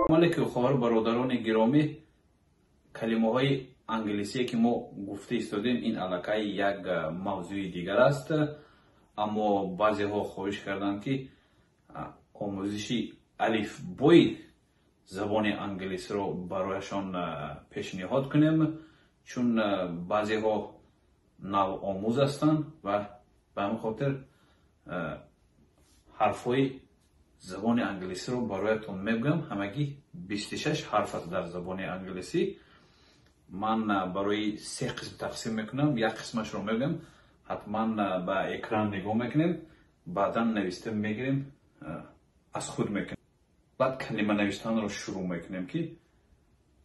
مالک خواهر برادران گرامی، کلمه های انگلیسی که ما گفته استادیم این علاقه یک موضوع دیگر است، اما بعضی ها خواهش کردند که آموزش الف بای زبان انگلیسی رو برایشان پیشنهاد کنیم، چون بعضی ها نو آموز هستند و به همین خاطر حرفای زبان انگلیسی رو برایتون میگم. همگی 26 حرف است در زبان انگلیسی. من برای 3 قسم تقسیم میکنم. یک قسمش رو میگم، حتما به اکران نگاه میکنیم، بعدا نوشته میگیریم، از خود میکنیم. بعد کلمه نوشتن رو شروع میکنیم که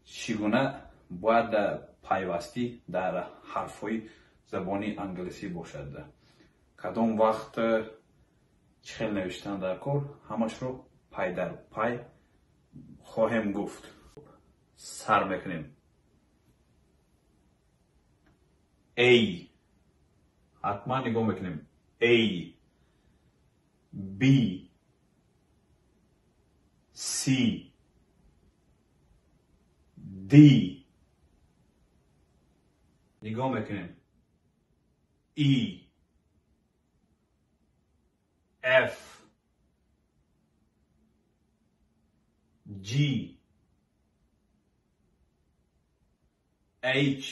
چگونه باید پیوستی در حرفهای زبانی انگلیسی باشد، کدام وقت چه خیلی نوشتن در کار، همش رو پای در پای خواهیم گفت. سر میکنیم. A، حتما نگاه میکنیم. A، B، C، D، نگاه میکنیم. E، F، G، H،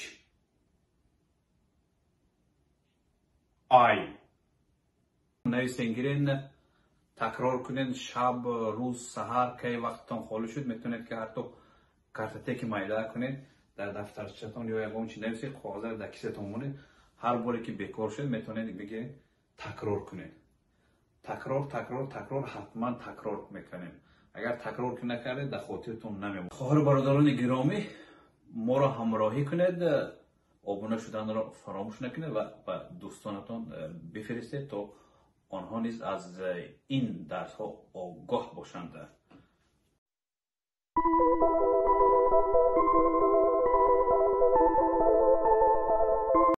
I. نویسنگیرین تکرار کنین شب، روز، سحر، که وقتتان خالی شد میتونید که حتی کارت که مایده کنید در دفترچه‌تان یا یگان چی نویسید، کاغذ در کیستون مونید. هر باری که بیکار شد میتونید بگیرید تکرار کنید. تکرار تکرار تکرار، حتما تکرار میکنید. اگر تکرار که نکردید در خاطرتون نمیمونه. خواهر برادران گرامی، ما را همراهی کنید، آبونه شدن را فراموش نکنید و به دوستانتان بفرستید تا آنها نیز از این درس ها آگاه باشند.